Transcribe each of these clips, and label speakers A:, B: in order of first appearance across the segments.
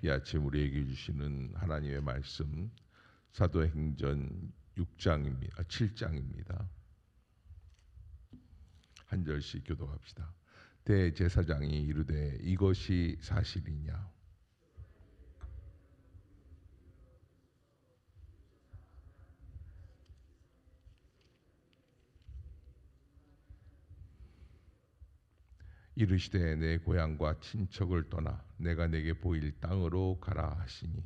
A: 이 아침 우리에게 주시는 하나님의 말씀 사도행전 7장입니다. 한 절씩 교독합시다. 대제사장이 이르되 이것이 사실이냐? 이르시되 내 고향과 친척을 떠나 내가 내게 보일 땅으로 가라 하시니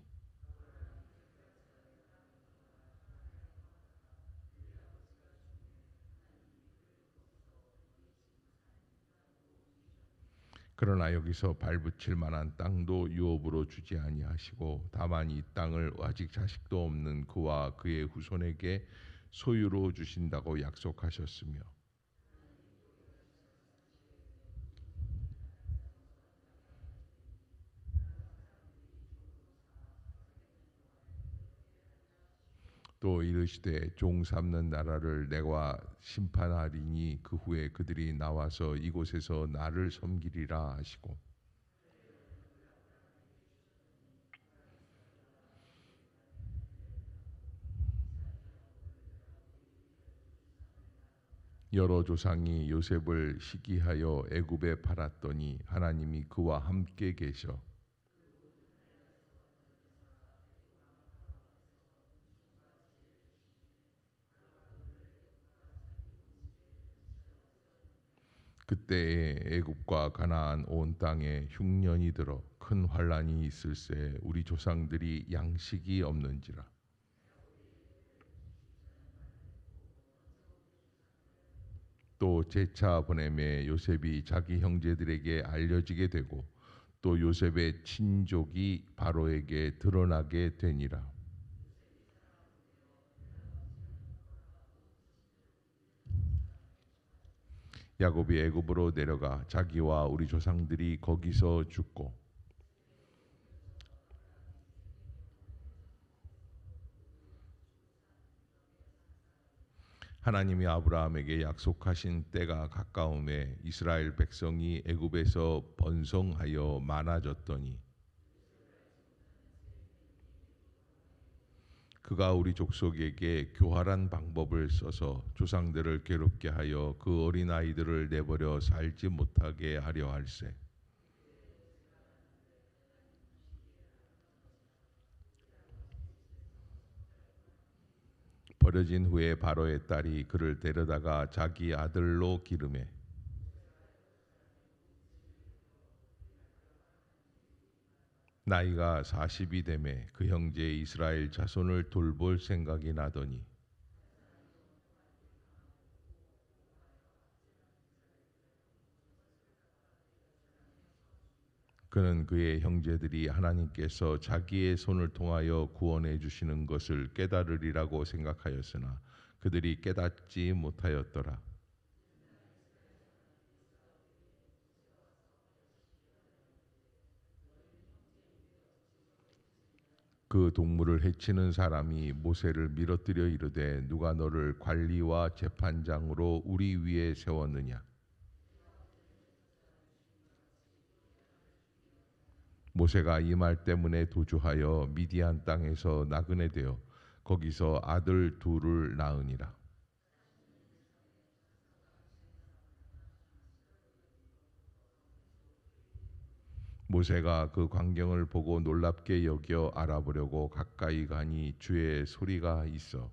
A: 그러나 여기서 발붙일 만한 땅도 유업으로 주지 아니하시고 다만 이 땅을 아직 자식도 없는 그와 그의 후손에게 소유로 주신다고 약속하셨으며 또 이르시되 종 삼는 나라를 내가 심판하리니 그 후에 그들이 나와서 이곳에서 나를 섬기리라 하시고 여러 조상이 요셉을 시기하여 애굽에 팔았더니 하나님이 그와 함께 계셔 그때에 애굽과 가나안 온 땅에 흉년이 들어 큰 환란이 있을새 우리 조상들이 양식이 없는지라. 또 제차 보내매 요셉이 자기 형제들에게 알려지게 되고 또 요셉의 친족이 바로에게 드러나게 되니라. 야곱이 애굽으로 내려가 자기와 우리 조상들이 거기서 죽고 하나님이 아브라함에게 약속하신 때가 가까움에 이스라엘 백성이 애굽에서 번성하여 많아졌더니 그가 우리 족속에게 교활한 방법을 써서 조상들을 괴롭게 하여 그 어린 아이들을 내버려 살지 못하게 하려 할세. 버려진 후에 바로의 딸이 그를 데려다가 자기 아들로 기르매 나이가 40이 되매 그 형제 이스라엘 자손을 돌볼 생각이 나더니 그는 그의 형제들이 하나님께서 자기의 손을 통하여 구원해 주시는 것을 깨달으리라고 생각하였으나 그들이 깨닫지 못하였더라. 그 동물을 해치는 사람이 모세를 밀어뜨려 이르되 누가 너를 관리와 재판장으로 우리 위에 세웠느냐? 모세가 이 말 때문에 도주하여 미디안 땅에서 나그네 되어 거기서 아들 둘을 낳으니라. 모세가 그 광경을 보고 놀랍게 여겨 알아보려고 가까이 가니 주의 소리가 있어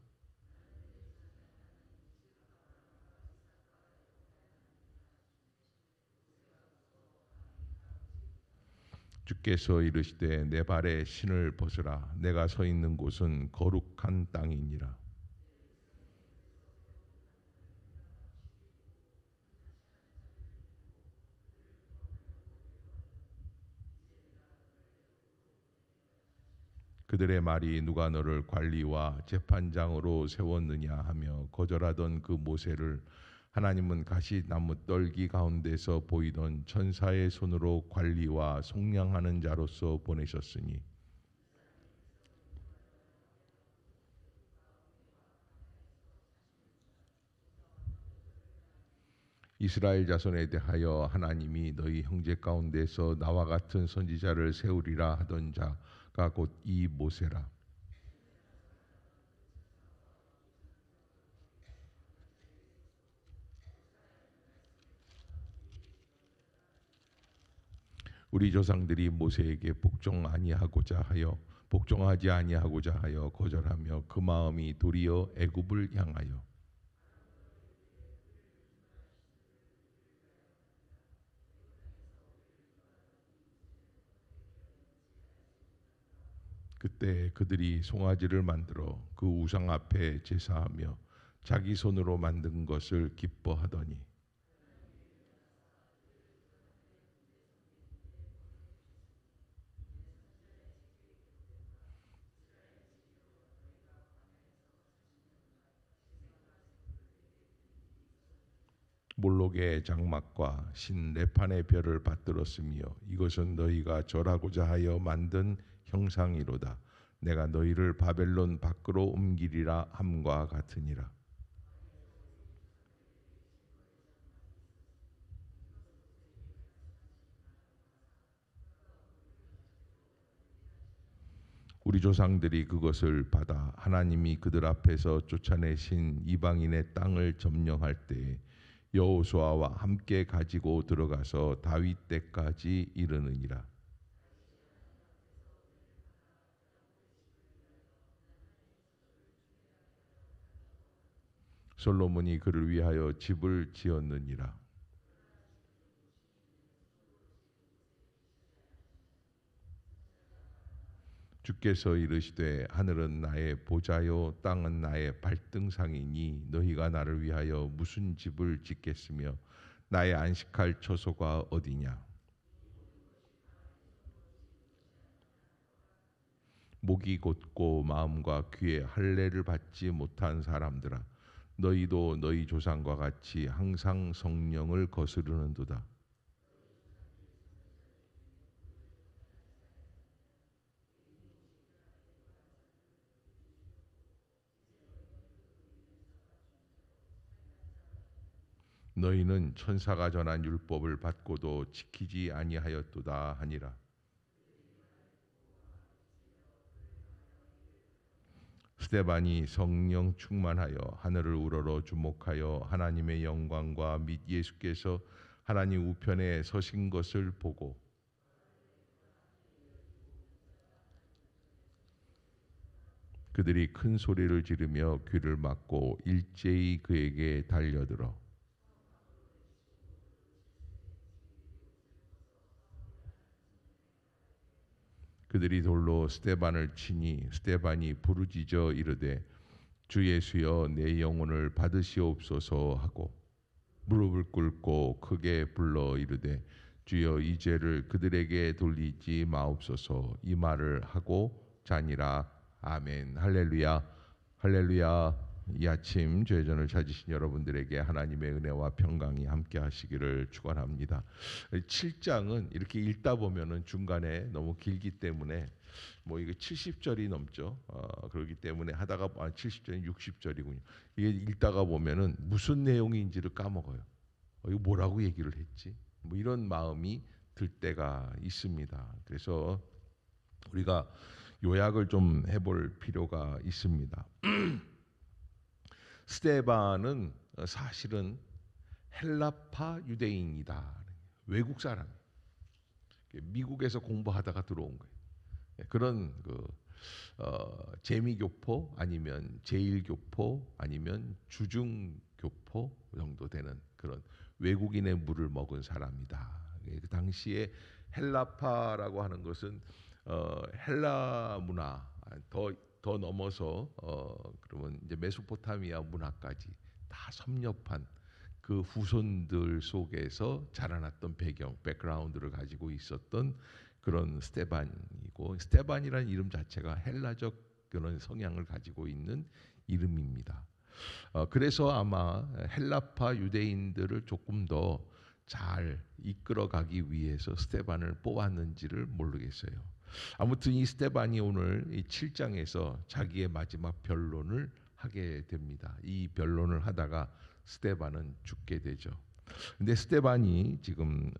A: 주께서 이르시되 내 발에 신을 벗으라 내가 서 있는 곳은 거룩한 땅이니라. 그들의 말이 누가 너를 관리와 재판장으로 세웠느냐 하며 거절하던 그 모세를 하나님은 가시나무 떨기 가운데서 보이던 천사의 손으로 관리와 속량하는 자로서 보내셨으니 이스라엘 자손에 대하여 하나님이 너희 형제 가운데서 나와 같은 선지자를 세우리라 하던 자가 곧 이 모세라. 우리 조상들이 모세에게 복종하지 아니하고자 하여 거절하며 그 마음이 도리어 애굽을 향하여 그때 그들이 송아지를 만들어 그 우상 앞에 제사하며 자기 손으로 만든 것을 기뻐하더니 몰록의 장막과 신 레판의 별을 받들었으며 이것은 너희가 절하고자 하여 만든 형상이로다. 내가 너희를 바벨론 밖으로 옮기리라 함과 같으니라. 우리 조상들이 그것을 받아 하나님이 그들 앞에서 쫓아내신 이방인의 땅을 점령할 때에 여호수아와 함께 가지고 들어가서 다윗 때까지 이르느니라. 솔로몬이 그를 위하여 집을 지었느니라. 주께서 이르시되 하늘은 나의 보좌요 땅은 나의 발등상이니 너희가 나를 위하여 무슨 집을 짓겠으며 나의 안식할 처소가 어디냐. 목이 곧고 마음과 귀에 할례를 받지 못한 사람들아 너희도 너희 조상과 같이 항상 성령을 거스르는도다. 너희는 천사가 전한 율법을 받고도 지키지 아니하였도다 하니라. 스데반이 성령 충만하여 하늘을 우러러 주목하여 하나님의 영광과 및 예수께서 하나님 우편에 서신 것을 보고 그들이 큰 소리를 지르며 귀를 막고 일제히 그에게 달려들어 그들이 돌로 스데반을 치니 스데반이 부르짖어 이르되 주 예수여 내 영혼을 받으시옵소서 하고 무릎을 꿇고 크게 불러 이르되 주여 이 죄를 그들에게 돌리지 마옵소서 이 말을 하고 자니라. 아멘. 할렐루야. 할렐루야. 이 아침 죄전을 찾으신 여러분들에게 하나님의 은혜와 평강이 함께 하시기를 축원합니다. 7장은 이렇게 읽다 보면은 중간에 너무 길기 때문에 뭐 이거 70절이 넘죠. 그렇기 때문에 하다가 70절이 60절이군요. 이게 읽다가 보면은 무슨 내용인지를 까먹어요. 이거 뭐라고 얘기를 했지? 뭐 이런 마음이 들 때가 있습니다. 그래서 우리가 요약을 좀 해볼 필요가 있습니다. 스데반은 사실은 헬라파 유대인이다. 외국 사람. 미국에서 공부하다가 들어온 거예요. 그런 재미교포 아니면 제일교포 아니면 주중교포 정도 되는 그런 외국인의 물을 먹은 사람이다. 그 당시에 헬라파라고 하는 것은 헬라 문화 더 넘어서 그러면 이제 메소포타미아 문화까지 다 섭렵한 그 후손들 속에서 자라났던 백그라운드를 가지고 있었던 그런 스데반이고 스데반이라는 이름 자체가 헬라적 그런 성향을 가지고 있는 이름입니다. 그래서 아마 헬라파 유대인들을 조금 더 잘 이끌어가기 위해서 스데반을 뽑았는지를 모르겠어요. 아무튼 이 스데반이 오늘 이 7장에서 자기의 마지막 변론을 하게 됩니다. 이 변론을 하다가 스데반은 죽게 되죠. 근데 스데반이 지금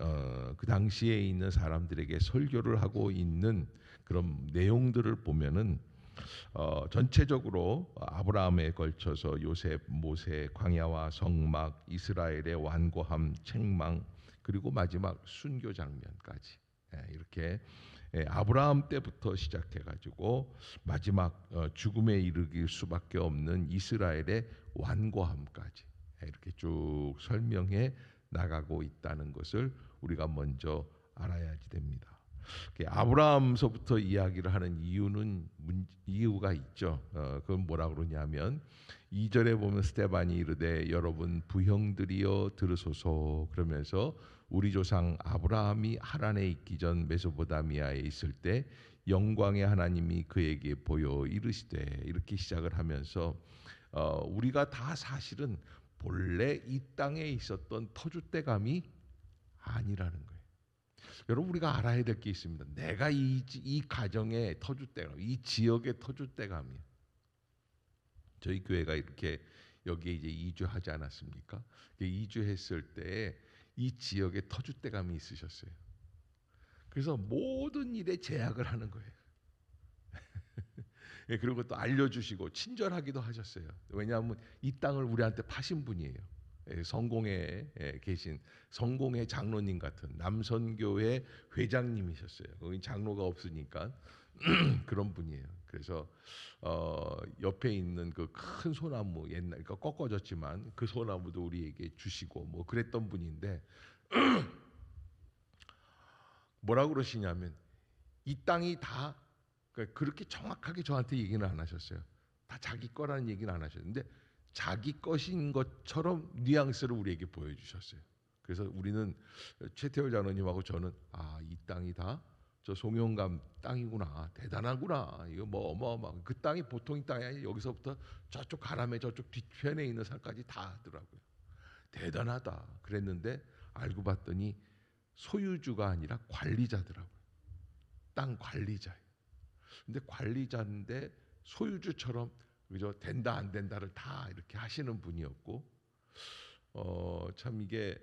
A: 그 당시에 있는 사람들에게 설교를 하고 있는 그런 내용들을 보면은 전체적으로 아브라함에 걸쳐서 요셉, 모세, 광야와 성막, 이스라엘의 완고함, 책망, 그리고 마지막 순교 장면까지 이렇게 아브라함 때부터 시작해가지고 마지막 죽음에 이르길 수밖에 없는 이스라엘의 완고함까지 이렇게 쭉 설명해 나가고 있다는 것을 우리가 먼저 알아야지 됩니다. 아브라함서부터 이야기를 하는 이유가 있죠. 그건 뭐라 그러냐면 2절에 보면 스데반이 이르되 여러분 부형들이여 들으소서 그러면서 우리 조상 아브라함이 하란에 있기 전 메소포타미아에 있을 때 영광의 하나님이 그에게 보여 이르시되 이렇게 시작을 하면서 우리가 다 사실은 본래 이 땅에 있었던 터줏대감이 아니라는 거예요. 여러분 우리가 알아야 될 게 있습니다. 내가 이 가정의 터줏대감, 이 지역의 터줏대감이야. 저희 교회가 이렇게 여기에 이제 이주하지 않았습니까? 이주했을 때 이 지역에 터줏대감이 있으셨어요. 그래서 모든 일에 제약을 하는 거예요. 그리고 또 알려주시고 친절하기도 하셨어요. 왜냐하면 이 땅을 우리한테 파신 분이에요. 성공에 계신 성공의 장로님 같은 남선교회 회장님이셨어요. 거기 장로가 없으니까 그런 분이에요. 그래서 옆에 있는 그 큰 소나무 옛날 그러니까 꺾어졌지만 그 소나무도 우리에게 주시고 뭐 그랬던 분인데 뭐라 그러시냐면 이 땅이 다 그렇게 정확하게 저한테 얘기는 안 하셨어요. 다 자기 거라는 얘기는 안 하셨는데 자기 것인 것처럼 뉘앙스를 우리에게 보여주셨어요. 그래서 우리는 최태월 장로님하고 저는 이 땅이 다 저 송영감 땅이구나, 대단하구나. 이거 뭐 어마어마한 그 땅이 보통 땅이 아니라 여기서부터 저쪽 가람에 저쪽 뒤편에 있는 산까지 다 하더라고요. 대단하다 그랬는데 알고 봤더니 소유주가 아니라 관리자더라고요. 땅 관리자예요. 근데 관리자인데 소유주처럼 그죠? 된다 안 된다를 다 이렇게 하시는 분이었고 참 이게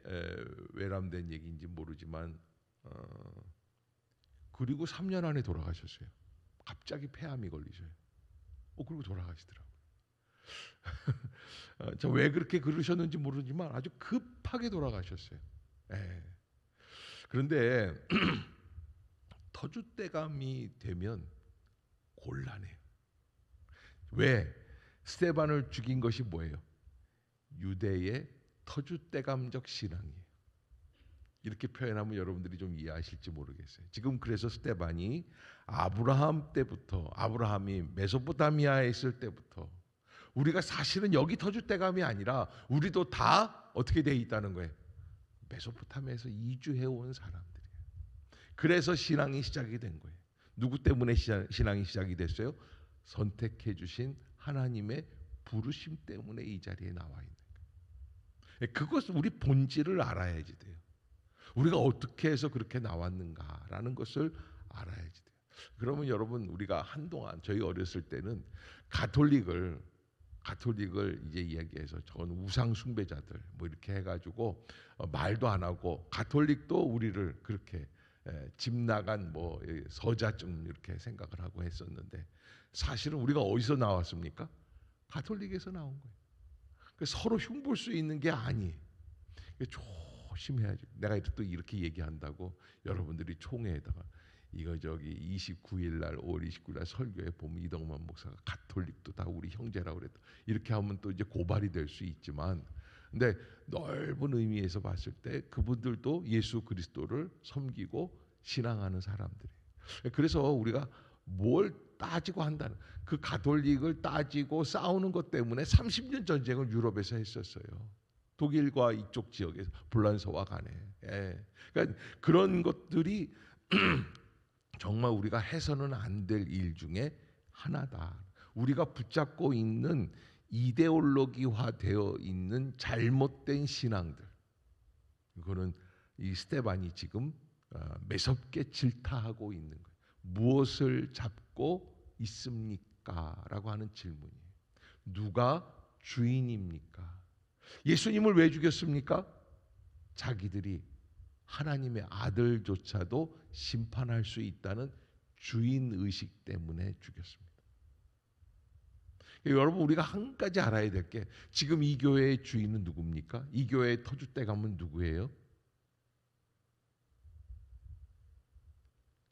A: 외람된 얘기인지 모르지만 그리고 3년 안에 돌아가셨어요. 갑자기 폐암이 걸리셔요. 그리고 돌아가시더라고요. 저 왜 그렇게 그러셨는지 모르지만 아주 급하게 돌아가셨어요. 예. 그런데 터줏대감이 되면 곤란해요. 왜? 스데반을 죽인 것이 뭐예요? 유대의 터줏대감적 신앙이에요. 이렇게 표현하면 여러분들이 좀 이해하실지 모르겠어요. 지금 그래서 스데반이 아브라함 때부터 아브라함이 메소포타미아에 있을 때부터 우리가 사실은 여기 터줏대감이 아니라 우리도 다 어떻게 돼 있다는 거예요. 메소포타미아에서 이주해 온 사람들이에요. 그래서 신앙이 시작이 된 거예요. 누구 때문에 신앙이 시작이 됐어요? 선택해 주신 하나님의 부르심 때문에 이 자리에 나와 있는 거예요. 그것은 우리 본질을 알아야지 돼요. 우리가 어떻게 해서 그렇게 나왔는가라는 것을 알아야지 돼요. 그러면 여러분 우리가 한동안 저희 어렸을 때는 가톨릭을 이제 이야기해서 저건 우상 숭배자들 뭐 이렇게 해가지고 말도 안 하고 가톨릭도 우리를 그렇게 집 나간 뭐 서자쯤 이렇게 생각을 하고 했었는데 사실은 우리가 어디서 나왔습니까? 가톨릭에서 나온 거예요. 서로 흉볼 수 있는 게 아니에요. 조심해야죠. 내가 또 이렇게 얘기한다고 여러분들이 총회에다가 이거 저기 29일 날 5월 29일 날 설교에 보면 이동만 목사가 가톨릭도 다 우리 형제라고 그랬다. 이렇게 하면 또 이제 고발이 될 수 있지만 근데 넓은 의미에서 봤을 때 그분들도 예수 그리스도를 섬기고 신앙하는 사람들이에요. 그래서 우리가 뭘 따지고 한다는 그 가톨릭을 따지고 싸우는 것 때문에 30년 전쟁을 유럽에서 했었어요. 독일과 이쪽 지역에서 불란서와 간에. 그러니까 그런 것들이 정말 우리가 해서는 안 될 일 중에 하나다. 우리가 붙잡고 있는 이데올로기화 되어 있는 잘못된 신앙들. 이거는 이 스데반이 지금 매섭게 질타하고 있는 거예요. 무엇을 잡고 있습니까? 라고 하는 질문이에요. 누가 주인입니까? 예수님을 왜 죽였습니까? 자기들이 하나님의 아들조차도 심판할 수 있다는 주인 의식 때문에 죽였습니다. 여러분, 우리가 한 가지 알아야 될 게, 지금 이 교회의 주인은 누굽니까? 이 교회의 터줏대감은 누구예요?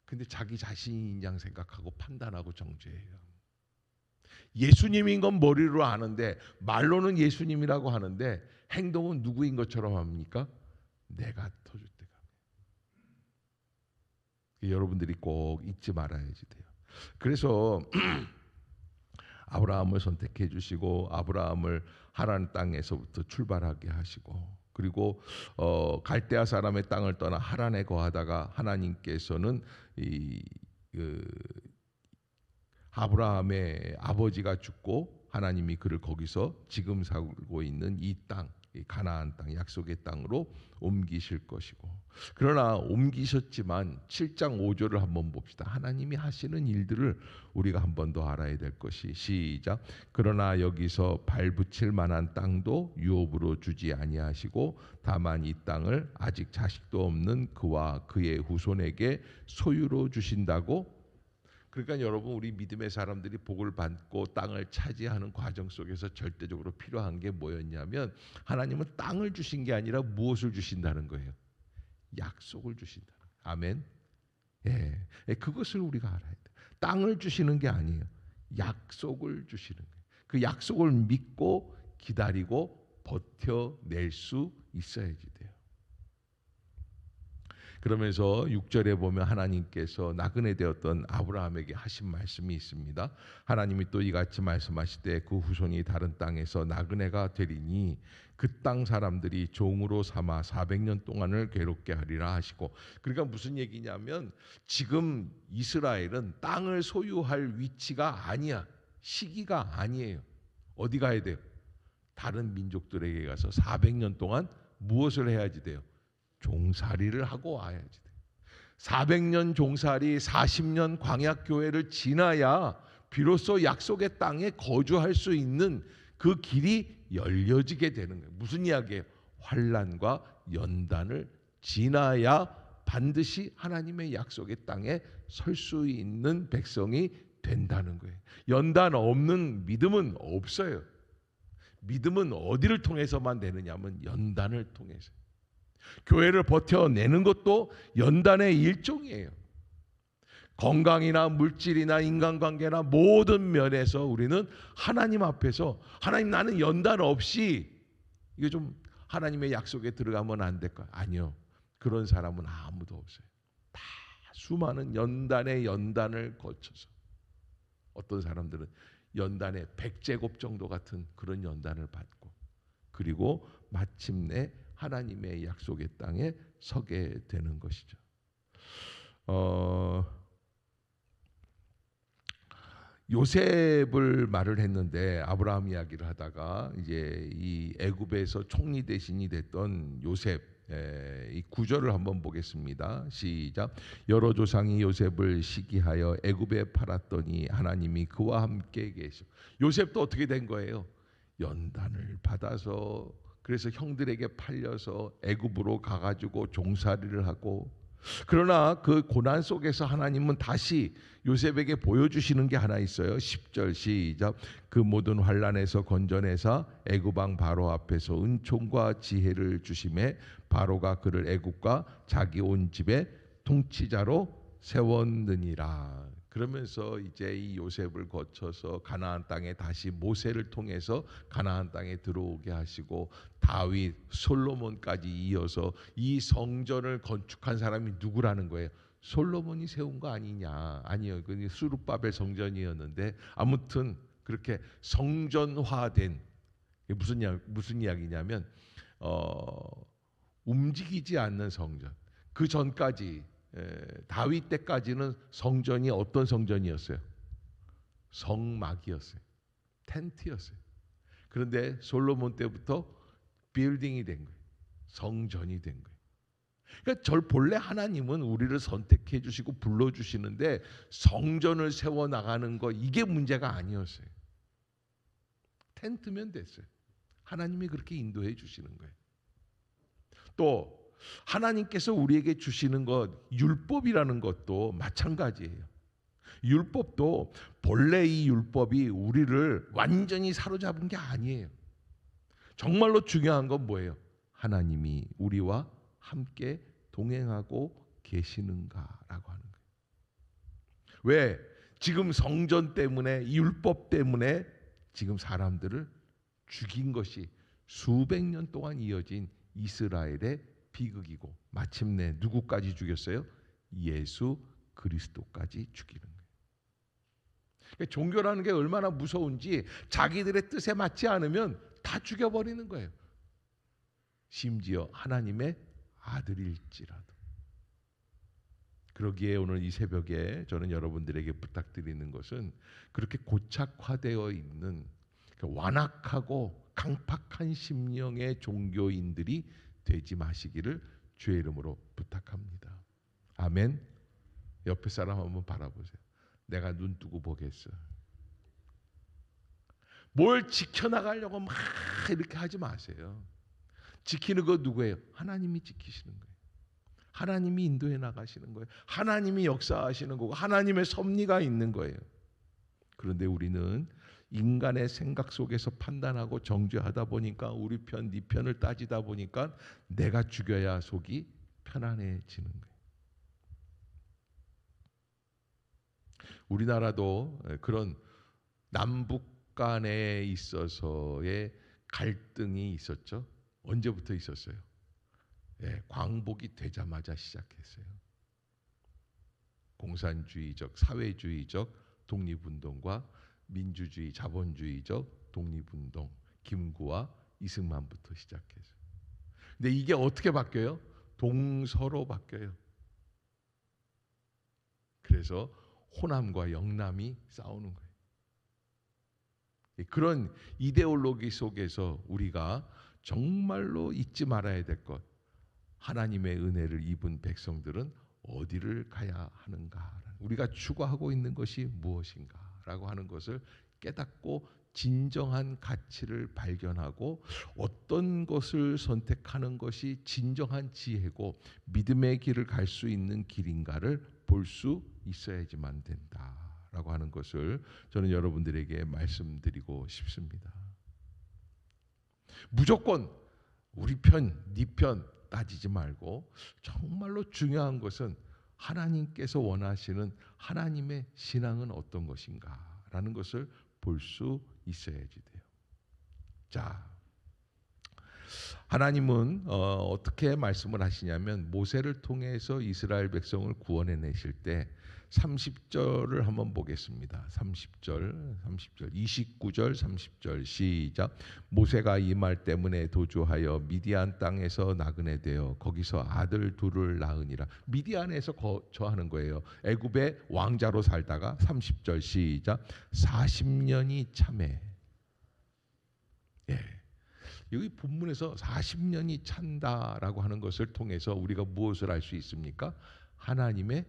A: 근데 자기 자신인 양 생각하고 판단하고 정죄해요. 예수님인 건 머리로 아는데, 말로는 예수님이라고 하는데 행동은 누구인 것처럼 합니까? 내가 터줏대감. 여러분들이 꼭 잊지 말아야지 돼요. 그래서 아브라함을 선택해 주시고 아브라함을 하란 땅에서부터 출발하게 하시고, 그리고 갈대아 사람의 땅을 떠나 하란에 거하다가 하나님께서는 아브라함의 아버지가 죽고 하나님이 그를 거기서 지금 살고 있는 이 땅, 이 가나안 땅, 약속의 땅으로 옮기실 것이고, 그러나 옮기셨지만 7장 5절을 한번 봅시다. 하나님이 하시는 일들을 우리가 한 번 더 알아야 될 것이, 시작. 그러나 여기서 발붙일 만한 땅도 유업으로 주지 아니하시고 다만 이 땅을 아직 자식도 없는 그와 그의 후손에게 소유로 주신다고. 그러니까 여러분, 우리 믿음의 사람들이 복을 받고 땅을 차지하는 과정 속에서 절대적으로 필요한 게 뭐였냐면, 하나님은 땅을 주신 게 아니라 무엇을 주신다는 거예요? 약속을 주신다. 아멘. 예, 그것을 우리가 알아야 돼. 땅을 주시는 게 아니에요. 약속을 주시는 거예요. 그 약속을 믿고 기다리고 버텨낼 수 있어야지 돼요. 그러면서 6절에 보면 하나님께서 나그네 되었던 아브라함에게 하신 말씀이 있습니다. 하나님이 또 이같이 말씀하실 때 그 후손이 다른 땅에서 나그네가 되리니 그 땅 사람들이 종으로 삼아 400년 동안을 괴롭게 하리라 하시고. 그러니까 무슨 얘기냐면, 지금 이스라엘은 땅을 소유할 위치가 아니야. 시기가 아니에요. 어디 가야 돼요? 다른 민족들에게 가서 400년 동안 무엇을 해야지 돼요? 종살이를 하고 와야지 돼. 400년 종살이, 40년 광야교회를 지나야 비로소 약속의 땅에 거주할 수 있는 그 길이 열려지게 되는 거예요. 무슨 이야기예요? 환난과 연단을 지나야 반드시 하나님의 약속의 땅에 설 수 있는 백성이 된다는 거예요. 연단 없는 믿음은 없어요. 믿음은 어디를 통해서만 되느냐면 연단을 통해서. 교회를 버텨내는 것도 연단의 일종이에요. 건강이나 물질이나 인간관계나 모든 면에서 우리는 하나님 앞에서, 하나님 나는 연단 없이 이게 좀 하나님의 약속에 들어가면 안 될까? 아니요. 그런 사람은 아무도 없어요. 다 수많은 연단의 연단을 거쳐서, 어떤 사람들은 연단의 100제곱 정도 같은 그런 연단을 받고, 그리고 마침내 하나님의 약속의 땅에 서게 되는 것이죠. 요셉을 말을 했는데, 아브라함 이야기를 하다가 이제 이 애굽에서 총리 대신이 됐던 요셉, 이 구절을 한번 보겠습니다. 시작. 여러 조상이 요셉을 시기하여 애굽에 팔았더니 하나님이 그와 함께 계셔. 요셉도 어떻게 된 거예요? 연단을 받아서, 그래서 형들에게 팔려서 애굽으로 가가지고 종살이를 하고, 그러나 그 고난 속에서 하나님은 다시 요셉에게 보여주시는 게 하나 있어요. 10절 시작. 그 모든 환난에서 건져내사 애굽 왕 바로 앞에서 은총과 지혜를 주심에 바로가 그를 애굽과 자기 온 집의 통치자로 세웠느니라. 그러면서 이제 이 요셉을 거쳐서 가나안 땅에 다시 모세를 통해서 가나안 땅에 들어오게 하시고, 다윗, 솔로몬까지 이어서 이 성전을 건축한 사람이 누구라는 거예요? 솔로몬이 세운 거 아니냐? 아니요, 그 스룹바벨 성전이었는데, 아무튼 그렇게 성전화된, 무슨 이야기냐면 움직이지 않는 성전. 그 전까지 다윗 때까지는 성전이 어떤 성전이었어요? 성막이었어요. 텐트였어요. 그런데 솔로몬 때부터 빌딩이 된 거예요. 성전이 된 거예요. 그러니까 본래 하나님은 우리를 선택해 주시고 불러 주시는데, 성전을 세워 나가는 거, 이게 문제가 아니었어요. 텐트면 됐어요. 하나님이 그렇게 인도해 주시는 거예요. 또 하나님께서 우리에게 주시는 것, 율법이라는 것도 마찬가지예요. 율법도 본래 이 율법이 우리를 완전히 사로잡은 게 아니에요. 정말로 중요한 건 뭐예요? 하나님이 우리와 함께 동행하고 계시는가라고 하는 거예요. 왜? 지금 성전 때문에, 율법 때문에 지금 사람들을 죽인 것이 수백 년 동안 이어진 이스라엘의 비극이고, 마침내 누구까지 죽였어요? 예수 그리스도까지 죽이는 거예요. 그러니까 종교라는 게 얼마나 무서운지, 자기들의 뜻에 맞지 않으면 다 죽여버리는 거예요. 심지어 하나님의 아들일지라도. 그러기에 오늘 이 새벽에 저는 여러분들에게 부탁드리는 것은, 그렇게 고착화되어 있는 완악하고 강팍한 심령의 종교인들이 되지 마시기를 주의 이름으로 부탁합니다. 아멘. 옆에 사람 한번 바라보세요. 내가 눈 뜨고 보겠어. 뭘 지켜나가려고 막 이렇게 하지 마세요. 지키는 거 누구예요? 하나님이 지키시는 거예요. 하나님이 인도해 나가시는 거예요. 하나님이 역사하시는 거고, 하나님의 섭리가 있는 거예요. 그런데 우리는 인간의 생각 속에서 판단하고 정죄하다 보니까, 우리 편, 네 편을 따지다 보니까 내가 죽여야 속이 편안해지는 거예요. 우리나라도 그런 남북 간에 있어서의 갈등이 있었죠. 언제부터 있었어요? 광복이 되자마자 시작했어요. 공산주의적, 사회주의적 독립운동과 민주주의, 자본주의적 독립운동, 김구와 이승만부터 시작해서. 근데 이게 어떻게 바뀌어요? 동서로 바뀌어요. 그래서 호남과 영남이 싸우는 거예요. 그런 이데올로기 속에서 우리가 정말로 잊지 말아야 될 것, 하나님의 은혜를 입은 백성들은 어디를 가야 하는가, 우리가 추구하고 있는 것이 무엇인가라고 하는 것을 깨닫고 진정한 가치를 발견하고, 어떤 것을 선택하는 것이 진정한 지혜고 믿음의 길을 갈 수 있는 길인가를 볼 수 있어야지만 된다라고 하는 것을 저는 여러분들에게 말씀드리고 싶습니다. 무조건 우리 편, 네 편 따지지 말고, 정말로 중요한 것은 하나님께서 원하시는 하나님의 신앙은 어떤 것인가라는 것을 볼 수 있어야지 돼요. 자, 하나님은 어떻게 말씀을 하시냐면, 모세를 통해서 이스라엘 백성을 구원해 내실 때 30절을 한번 보겠습니다. 30절, 29절, 30절 시작. 모세가 이 말 때문에 도주하여 미디안 땅에서 나그네 되어 거기서 아들 둘을 낳으니라. 미디안에서 거처하는 거예요. 애굽의 왕자로 살다가 30절 시작. 40년이 참해. 여기 본문에서 40년이 찬다라고 하는 것을 통해서 우리가 무엇을 알 수 있습니까? 하나님의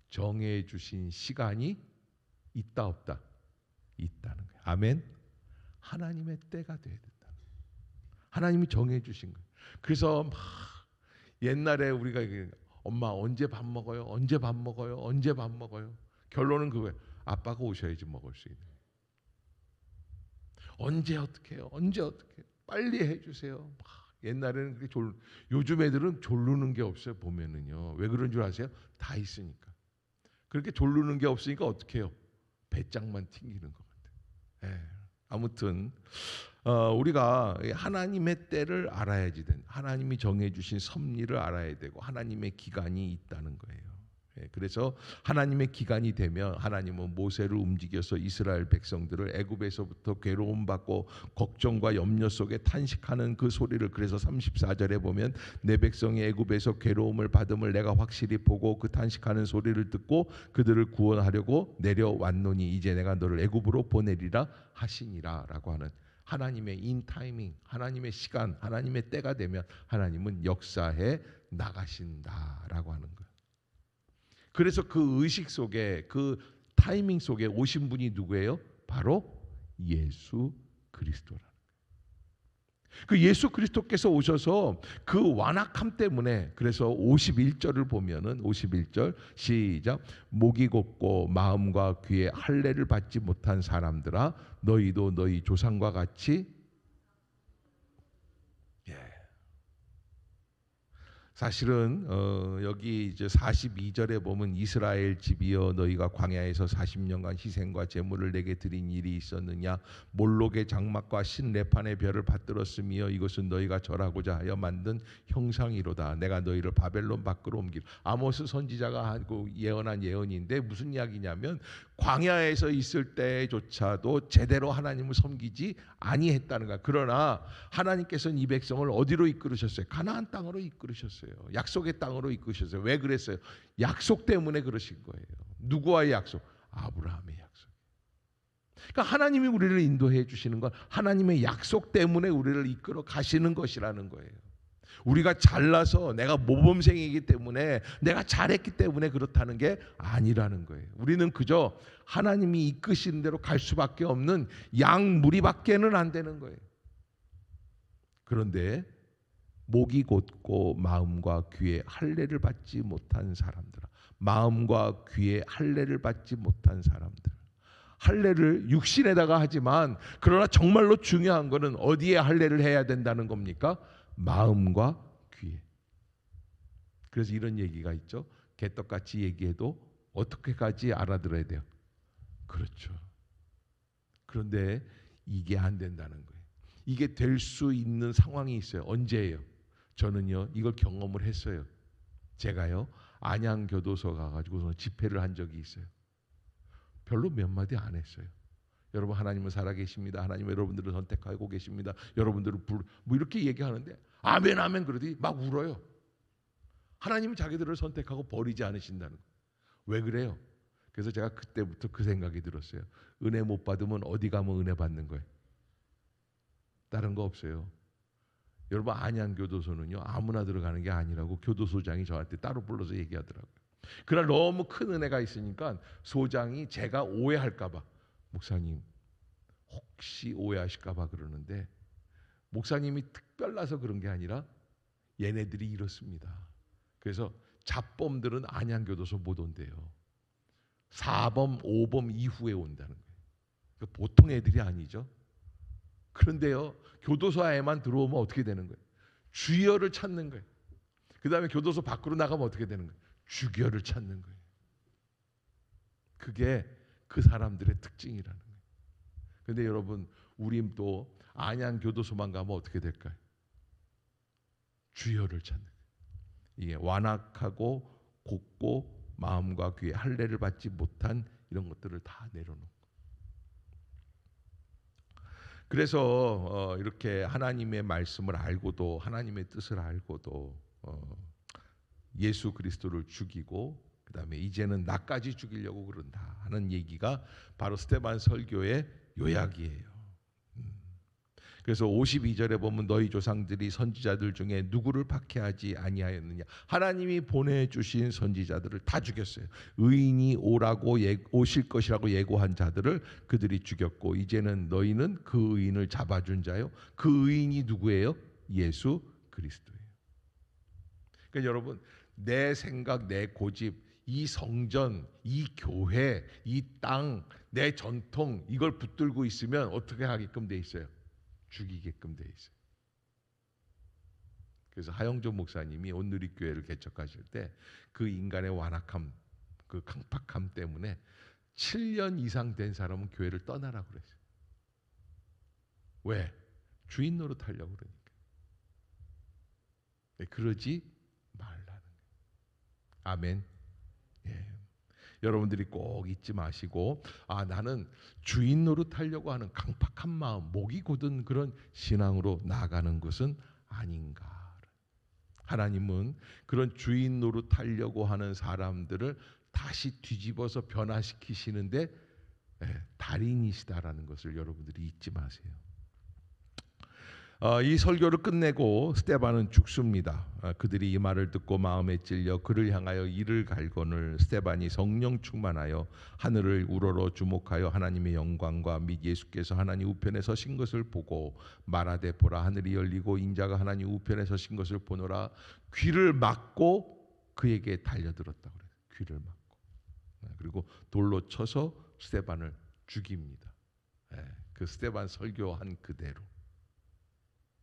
A: 정해 주신 시간이 있다 없다? 있다는 거예요. 아멘. 하나님의 때가 돼야 된다. 하나님이 정해 주신 거예요. 그래서 막 옛날에 우리가 엄마 언제 밥 먹어요? 언제 밥 먹어요? 언제 밥 먹어요? 결론은 그거예요. 아빠가 오셔야지 먹을 수 있는. 언제 어떻게 해요? 언제 어떻게 해요? 빨리 해주세요. 옛날에는 그렇게 요즘 애들은 졸르는 게 없어요. 보면은요. 왜 그런 줄 아세요? 다 있으니까. 그렇게 졸르는 게 없으니까 어떻게 해요? 배짱만 튕기는 것 같아요. 아무튼 우리가 하나님의 때를 알아야지 된, 하나님이 정해주신 섭리를 알아야 되고, 하나님의 기간이 있다는 거예요. 그래서 하나님의 기간이 되면 하나님은 모세를 움직여서 이스라엘 백성들을 애굽에서부터 괴로움 받고 걱정과 염려 속에 탄식하는 그 소리를, 그래서 34절에 보면 내 백성이 애굽에서 괴로움을 받음을 내가 확실히 보고 그 탄식하는 소리를 듣고 그들을 구원하려고 내려왔노니 이제 내가 너를 애굽으로 보내리라 하시니라라고 하는, 하나님의 인타이밍, 하나님의 시간, 하나님의 때가 되면 하나님은 역사해 나가신다라고 하는 거예요. 그래서 그 의식 속에, 그 타이밍 속에 오신 분이 누구예요? 바로 예수 그리스도라는 거예요. 그 예수 그리스도께서 오셔서 그 완악함 때문에, 그래서 51절을 보면은 51절 시작, 목이 곧고 마음과 귀에 할례를 받지 못한 사람들아 너희도 너희 조상과 같이, 예. 사실은 여기 이제 42절에 보면 이스라엘 집이여 너희가 광야에서 40년간 희생과 제물을 내게 드린 일이 있었느냐, 몰록의 장막과 신레판의 별을 받들었으며 이것은 너희가 절하고자 하여 만든 형상이로다. 내가 너희를 바벨론 밖으로 옮기라. 아모스 선지자가 하고 예언한 예언인데 무슨 이야기냐면 광야에서 있을 때조차도 제대로 하나님을 섬기지 아니했다는 거야. 그러나 하나님께서는 이 백성을 어디로 이끌으셨어요? 가나안 땅으로 이끌으셨어요. 약속의 땅으로 이끌으셨어요. 왜 그랬어요? 약속 때문에 그러신 거예요. 누구와의 약속? 아브라함의 약속. 그러니까 하나님이 우리를 인도해 주시는 건 하나님의 약속 때문에 우리를 이끌어 가시는 것이라는 거예요. 우리가 잘나서 내가 모범생이기 때문에 내가 잘했기 때문에 그렇다는 게 아니라는 거예요. 우리는 그저 하나님이 이끄시는 대로 갈 수밖에 없는 양무리밖에는 안 되는 거예요. 그런데 목이 곧고 마음과 귀에 할례를 받지 못한 사람들아, 마음과 귀에 할례를 받지 못한 사람들, 할례를 육신에다가 하지만 그러나 정말로 중요한 거는 어디에 할례를 해야 된다는 겁니까? 마음과 귀에. 그래서 이런 얘기가 있죠. 개떡같이 얘기해도 어떻게까지 알아들어야 돼요? 그렇죠. 그런데 이게 안 된다는 거예요. 이게 될 수 있는 상황이 있어요. 언제예요? 저는요 이걸 경험을 했어요. 제가요 안양교도소 가가지고 집회를 한 적이 있어요. 별로 몇 마디 안 했어요. 여러분 하나님은 살아계십니다. 하나님 여러분들을 선택하고 계십니다. 여러분들을 뭐 이렇게 얘기하는데 아멘 아멘 그러더니 막 울어요. 하나님은 자기들을 선택하고 버리지 않으신다는 거예요. 왜 그래요? 그래서 제가 그때부터 그 생각이 들었어요. 은혜 못 받으면 어디 가면 은혜 받는 거예요? 다른 거 없어요. 여러분 안양교도소는요 아무나 들어가는 게 아니라고 교도소장이 저한테 따로 불러서 얘기하더라고요. 그러나 너무 큰 은혜가 있으니까 소장이 제가 오해할까 봐, 목사님 혹시 오해하실까 봐 그러는데, 목사님이 특별나서 그런 게 아니라 얘네들이 이렇습니다. 그래서 잡범들은 안양교도소 못 온대요. 4범, 5범 이후에 온다는 거예요. 보통 애들이 아니죠. 그런데요 교도소에만 들어오면 어떻게 되는 거예요? 주여를 찾는 거예요. 그 다음에 교도소 밖으로 나가면 어떻게 되는 거예요? 주교를 찾는 거예요. 그게 그 사람들의 특징이라는 거예요. 그런데 여러분 우리 또 안양교도소만 가면 어떻게 될까요? 주여를 찾는 거예요. 이게 완악하고 곧고 마음과 귀에 할례를 받지 못한 이런 것들을 다 내려놓고, 그래서 이렇게 하나님의 말씀을 알고도 하나님의 뜻을 알고도 예수 그리스도를 죽이고 그 다음에 이제는 나까지 죽이려고 그런다 하는 얘기가 바로 스데반 설교의 요약이에요. 그래서 52절에 보면 너희 조상들이 선지자들 중에 누구를 박해하지 아니하였느냐. 하나님이 보내주신 선지자들을 다 죽였어요. 의인이 오실 것이라고 예고한 자들을 그들이 죽였고 이제는 너희는 그 의인을 잡아준 자요. 그 의인이 누구예요? 예수 그리스도예요. 그러니까 여러분 내 생각, 내 고집, 이 성전, 이 교회, 이 땅, 내 전통 이걸 붙들고 있으면 어떻게 하게끔 돼 있어요? 죽이게끔 돼 있어요. 그래서 하영조 목사님이 온누리교회를 개척하실 때 그 인간의 완악함, 그 강팍함 때문에 7년 이상 된 사람은 교회를 떠나라고 그랬어요. 왜? 주인 노릇하려고 그러니까. 그러지 말라는 거예요. 아멘. 예. 여러분들이 꼭 잊지 마시고 나는 주인 노릇하려고 하는 강팍한 마음, 목이 곧은 그런 신앙으로 나아가는 것은 아닌가. 하나님은 그런 주인 노릇하려고 하는 사람들을 다시 뒤집어서 변화시키시는데 달인이시다라는 것을 여러분들이 잊지 마세요. 이 설교를 끝내고 스데반은 죽습니다. 그들이 이 말을 듣고 마음에 찔려 그를 향하여 이를 갈거늘 스데반이 성령 충만하여 하늘을 우러러 주목하여 하나님의 영광과 및 예수께서 하나님 우편에 서신 것을 보고 말하되 보라 하늘이 열리고 인자가 하나님 우편에 서신 것을 보노라. 귀를 막고 그에게 달려들었다 그래요. 귀를 막고. 그리고 돌로 쳐서 스데반을 죽입니다. 그 스데반 설교한 그대로.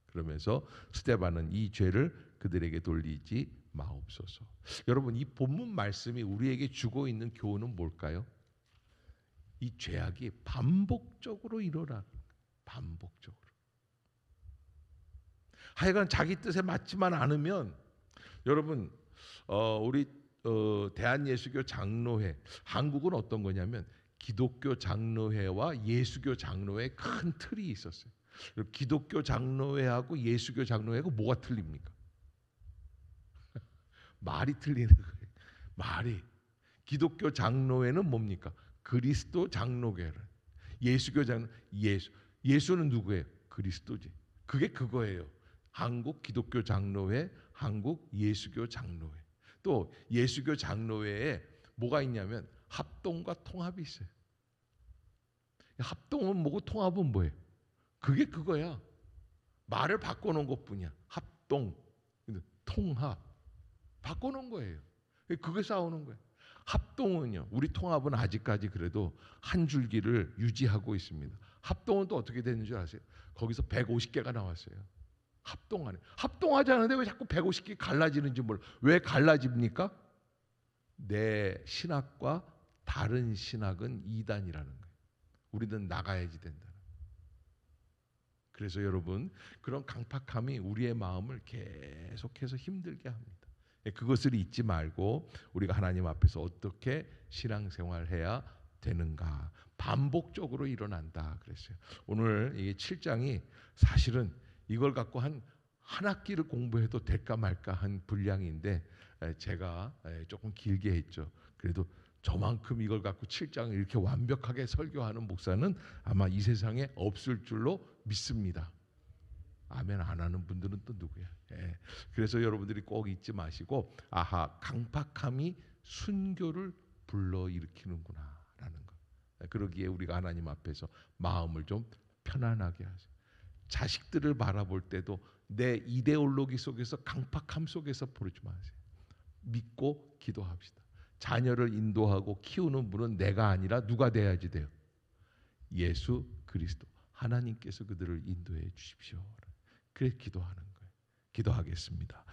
A: 그러면서 스데반은 이 죄를 그들에게 돌리지 마옵소서. 여러분, 이 본문 말씀이 우리에게 주고 있는 교훈은 뭘까요? 이 죄악이 반복적으로 일어나. 반복적으로. 하여간 자기 뜻에 맞지만 않으면 여러분, 우리 대한예수교 장로회, 한국은 어떤 거냐면 기독교 장로회와 예수교 장로회 큰 틀이 있었어요. 기독교 장로회하고 예수교 장로회하고 뭐가 틀립니까? 말이 틀리는 거예요. 말이. 기독교 장로회는 뭡니까? 그리스도 장로교회를. 예수교 장로 예수는 누구예요? 그리스도지. 그게 그거예요. 한국 기독교 장로회, 한국 예수교 장로회. 또 예수교 장로회에 뭐가 있냐면 합동과 통합이 있어요. 합동은 뭐고 통합은 뭐예요? 그게 그거야. 말을 바꿔놓은 것뿐이야. 합동, 통합 바꿔놓은 거예요. 그게 싸우는 거예요. 합동은요. 우리 통합은 아직까지 그래도 한 줄기를 유지하고 있습니다. 합동은 또 어떻게 되는 줄 아세요? 거기서 150개가 나왔어요. 합동 안에. 합동하지 않은데 왜 자꾸 150개 갈라지는지 몰라. 왜 갈라집니까? 내 신학과 다른 신학은 이단이라는 거예요. 우리는 나가야지 된다. 그래서 여러분, 그런 강팍함이 우리의 마음을 계속해서 힘들게 합니다. 그것을 잊지 말고 우리가 하나님 앞에서 어떻게 신앙생활을 해야 되는가. 반복적으로 일어난다 그랬어요. 오늘 이 7장이 사실은 이걸 갖고 한 학기를 공부해도 될까 말까 한 분량인데 제가 조금 길게 했죠. 그래도 저만큼 이걸 갖고 7장을 이렇게 완벽하게 설교하는 목사는 아마 이 세상에 없을 줄로 믿습니다. 아멘 안 하는 분들은 또 누구야? 그래서 여러분들이 꼭 잊지 마시고 강팍함이 순교를 불러일으키는구나라는 거. 그러기에 우리가 하나님 앞에서 마음을 좀 편안하게 하세요. 자식들을 바라볼 때도 내 이데올로기 속에서 강팍함 속에서 부르지 마세요. 믿고 기도합시다. 자녀를 인도하고 키우는 분은 내가 아니라 누가 돼야지 돼요? 예수 그리스도 하나님께서 그들을 인도해 주십시오. 그래 기도하는 거예요. 기도하겠습니다.